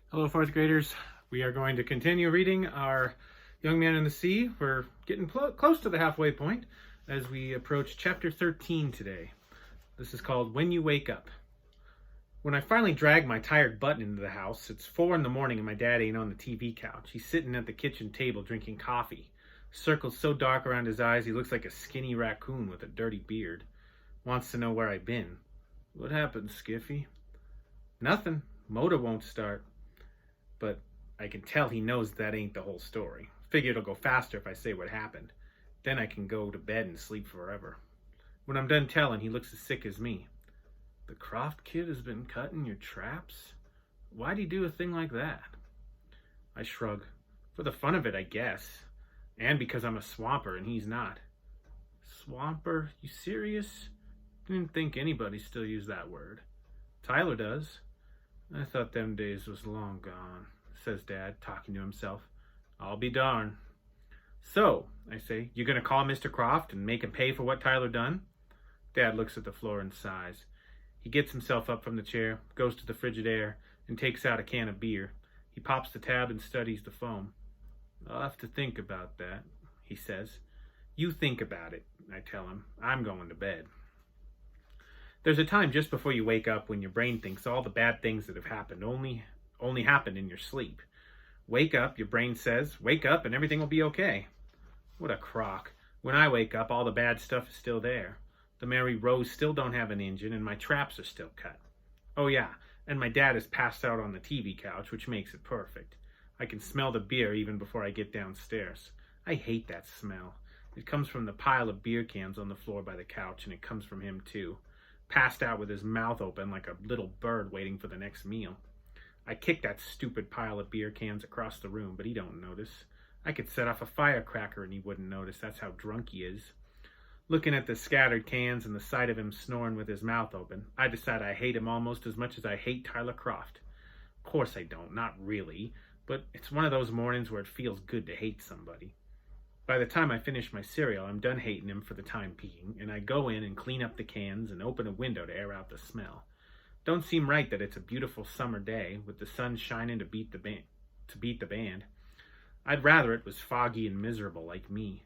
Hello, fourth graders. We are going to continue reading our Young Man in the Sea. We're getting close to the halfway point as we approach chapter 13 today. This is called When You Wake Up. When I finally drag my tired butt into the house, it's 4 in the morning and my dad ain't on the TV couch. He's sitting at the kitchen table drinking coffee. Circles so dark around his eyes he looks like a skinny raccoon with a dirty beard. Wants to know where I've been. What happened, Skiffy? Nothing. Motor won't start. But I can tell he knows that ain't the whole story. Figure it'll go faster if I say what happened. Then I can go to bed and sleep forever. When I'm done telling, he looks as sick as me. The Croft kid has been cutting your traps? Why'd he do a thing like that? I shrug. For the fun of it, I guess. And because I'm a swamper and he's not. Swamper? You serious? Didn't think anybody still used that word. Tyler does. I thought them days was long gone, says Dad, talking to himself. I'll be darned. So, I say, you gonna call Mr. Croft and make him pay for what Tyler done? Dad looks at the floor and sighs. He gets himself up from the chair, goes to the Frigidaire, and takes out a can of beer. He pops the tab and studies the foam. I'll have to think about that, he says. You think about it, I tell him. I'm going to bed. There's a time just before you wake up when your brain thinks all the bad things that have happened only happened in your sleep. Wake up, your brain says, wake up and everything will be okay. What a crock. When I wake up, all the bad stuff is still there. The Mary Rose still don't have an engine and my traps are still cut. Oh yeah, and my dad is passed out on the TV couch, which makes it perfect. I can smell the beer even before I get downstairs. I hate that smell. It comes from the pile of beer cans on the floor by the couch, and it comes from him too. Passed out with his mouth open like a little bird waiting for the next meal. I kick that stupid pile of beer cans across the room, but he don't notice. I could set off a firecracker and he wouldn't notice. That's how drunk he is. Looking at the scattered cans and the sight of him snoring with his mouth open, I decide I hate him almost as much as I hate Tyler Croft. Of course I don't, not really, but it's one of those mornings where it feels good to hate somebody. By the time I finish my cereal, I'm done hating him for the time being, and I go in and clean up the cans and open a window to air out the smell. Don't seem right that it's a beautiful summer day with the sun shining to beat the band. I'd rather it was foggy and miserable like me.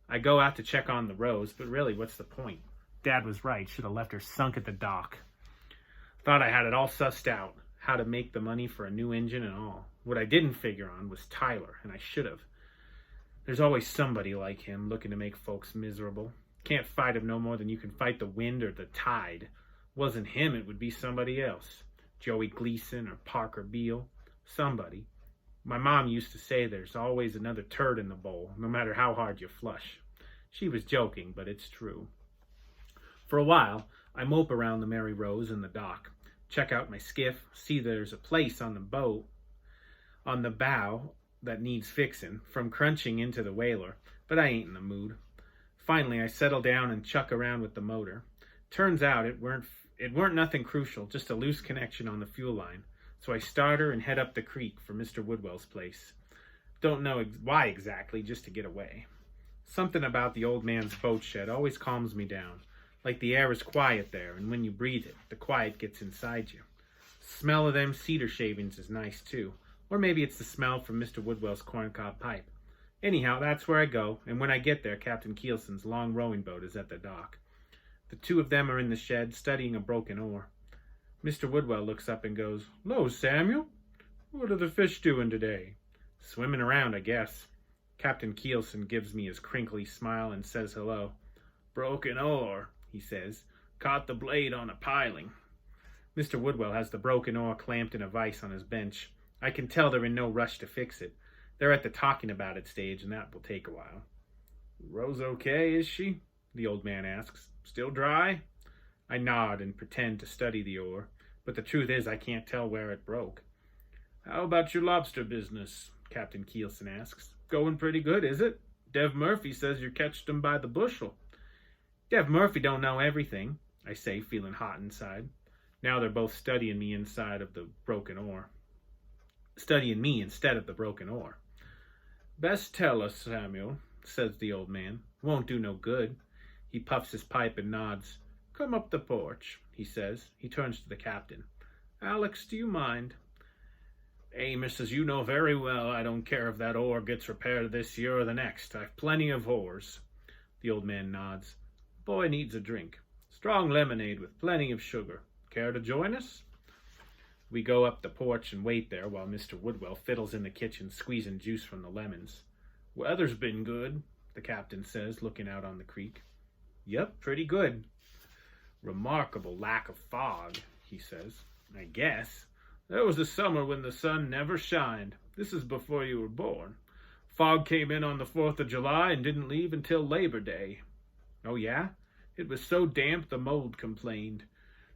I go out to check on the Rose, but really, what's the point? Dad was right. Should have left her sunk at the dock. Thought I had it all sussed out, how to make the money for a new engine and all. What I didn't figure on was Tyler, and I should have. There's always somebody like him looking to make folks miserable. Can't fight him no more than you can fight the wind or the tide. Wasn't him, it would be somebody else. Joey Gleason or Parker Beal. Somebody. My mom used to say there's always another turd in the bowl, no matter how hard you flush. She was joking, but it's true. For a while, I mope around the Mary Rose and the dock. Check out my skiff, see there's a place on the boat, on the bow, that needs fixing, from crunching into the whaler, but I ain't in the mood. Finally, I settle down and chuck around with the motor. Turns out it weren't nothing crucial, just a loose connection on the fuel line. So I start her and head up the creek for Mr. Woodwell's place. Don't know why exactly, just to get away. Something about the old man's boat shed always calms me down. Like the air is quiet there, and when you breathe it, the quiet gets inside you. Smell of them cedar shavings is nice too. Or maybe it's the smell from Mr. Woodwell's corncob pipe. Anyhow, that's where I go, and when I get there, Captain Keelson's long rowing boat is at the dock. The two of them are in the shed, studying a broken oar. Mr. Woodwell looks up and goes, "'Lo, Samuel. What are the fish doing today?" "Swimming around, I guess." Captain Keelson gives me his crinkly smile and says hello. "Broken oar," he says. "Caught the blade on a piling." Mr. Woodwell has the broken oar clamped in a vise on his bench. I can tell they're in no rush to fix it. They're at the talking about it stage, and that will take a while. "Rose okay, is she?" the old man asks. "Still dry?" I nod and pretend to study the oar, but the truth is I can't tell where it broke. "How about your lobster business?" Captain Keelson asks. "Going pretty good, is it? Dev Murphy says you catched 'em by the bushel." "Dev Murphy don't know everything," I say, feeling hot inside. Now they're both studying me inside of the broken oar. Studying me instead of the broken oar. "Best tell us, Samuel," says the old man. "Won't do no good." He puffs his pipe and nods. "Come up the porch," he says. He turns to the captain. "Alex, do you mind?" Amos, as you know very well, I don't care if that ore gets repaired this year or the next. I've plenty of ores. The old man nods. Boy needs a drink. Strong lemonade with plenty of sugar. Care to join us? We go up the porch and wait there while Mr. Woodwell fiddles in the kitchen, squeezing juice from the lemons. Weather's been good, the captain says, looking out on the creek. Yep, pretty good. Remarkable lack of fog, he says. I guess. There was a summer when the sun never shined. This is before you were born. Fog came in on the 4th of July and didn't leave until Labor Day. Oh, yeah? It was so damp the mold complained.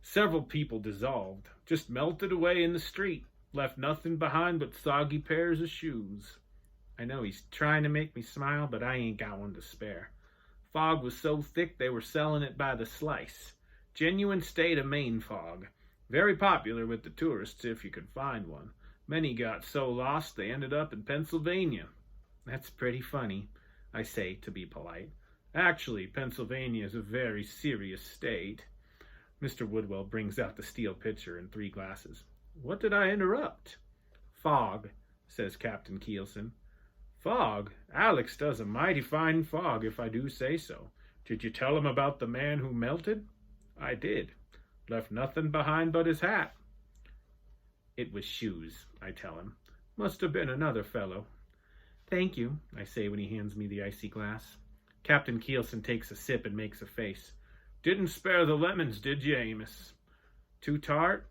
Several people dissolved, just melted away in the street, left nothing behind but soggy pairs of shoes. I know he's trying to make me smile, but I ain't got one to spare. Fog was so thick they were selling it by the slice. Genuine state of Maine fog. Very popular with the tourists if you could find one. Many got so lost they ended up in Pennsylvania. That's pretty funny, I say to be polite. Actually, Pennsylvania is a very serious state. Mr. Woodwell brings out the steel pitcher and 3 glasses. What did I interrupt? Fog, says Captain Keelson. Fog? Alex does a mighty fine fog, if I do say so. Did you tell him about the man who melted? I did. Left nothing behind but his hat. It was shoes, I tell him. Must have been another fellow. Thank you, I say when he hands me the icy glass. Captain Keelson takes a sip and makes a face. Didn't spare the lemons, did you, Amos? Too tart?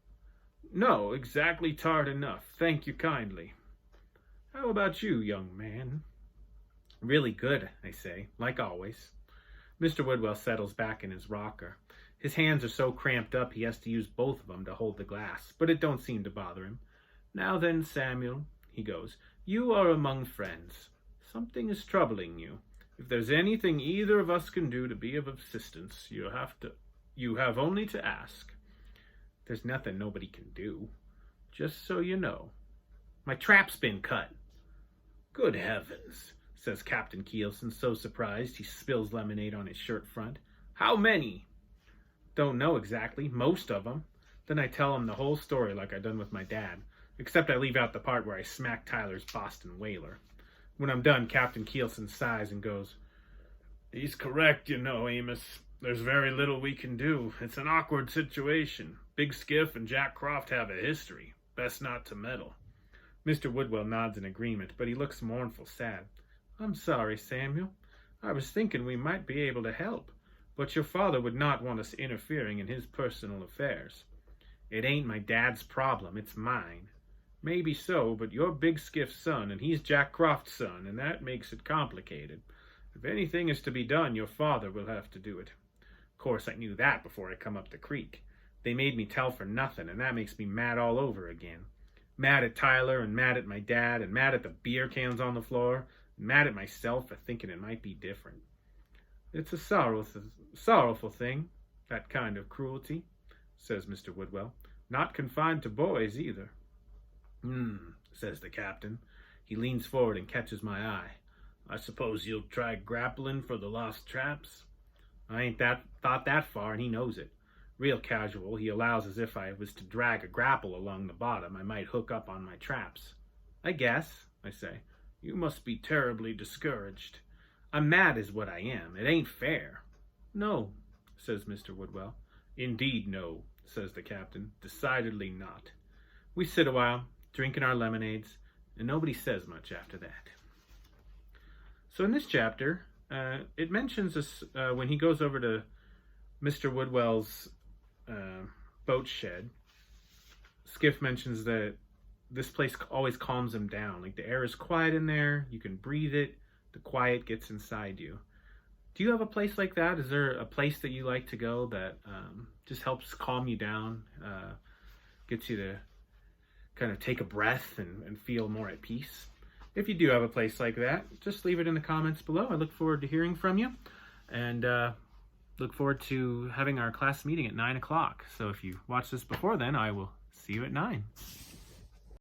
No, exactly tart enough. Thank you kindly. How about you, young man? Really good, I say, like always. Mr. Woodwell settles back in his rocker. His hands are so cramped up he has to use both of them to hold the glass, but it don't seem to bother him. Now then, Samuel, he goes, you are among friends. Something is troubling you. If there's anything either of us can do to be of assistance, you have only to ask. There's nothing nobody can do. Just so you know. My trap's been cut. Good heavens, says Captain Keelson, so surprised he spills lemonade on his shirt front. How many? Don't know exactly. Most of them. Then I tell him the whole story like I done with my dad, except I leave out the part where I smack Tyler's Boston whaler. When I'm done, Captain Keelson sighs and goes, He's correct, you know, Amos. There's very little we can do. It's an awkward situation. Big Skiff and Jack Croft have a history. Best not to meddle. Mr. Woodwell nods in agreement, but he looks mournful sad. I'm sorry, Samuel. I was thinking we might be able to help, but your father would not want us interfering in his personal affairs. It ain't my dad's problem, it's mine. Maybe so, but you're Big Skiff's son, and he's Jack Croft's son, and that makes it complicated. If anything is to be done, your father will have to do it. Of course, I knew that before I come up the creek. They made me tell for nothing, and that makes me mad all over again. Mad at Tyler, and mad at my dad, and mad at the beer cans on the floor, and mad at myself for thinking it might be different. It's a sorrowful thing, that kind of cruelty, says Mr. Woodwell. Not confined to boys, either. Says the captain. He leans forward and catches my eye. I suppose you'll try grappling for the lost traps? I ain't thought that far, and he knows it. Real casual, he allows as if I was to drag a grapple along the bottom, I might hook up on my traps. I guess, I say. You must be terribly discouraged. I'm mad is what I am. It ain't fair. No, says Mr. Woodwell. Indeed no, says the captain. Decidedly not. We sit a while, drinking our lemonades, and nobody says much after that. So in this chapter, it mentions this, when he goes over to Mr. Woodwell's boat shed, Skiff mentions that this place always calms him down. Like the air is quiet in there, you can breathe it, the quiet gets inside you. Do you have a place like that? Is there a place that you like to go that just helps calm you down, gets you to kind of take a breath and feel more at peace? If you do have a place like that, just leave it in the comments below. I look forward to hearing from you, and look forward to having our class meeting at 9 o'clock. So if you watch this before then, I will see you at 9.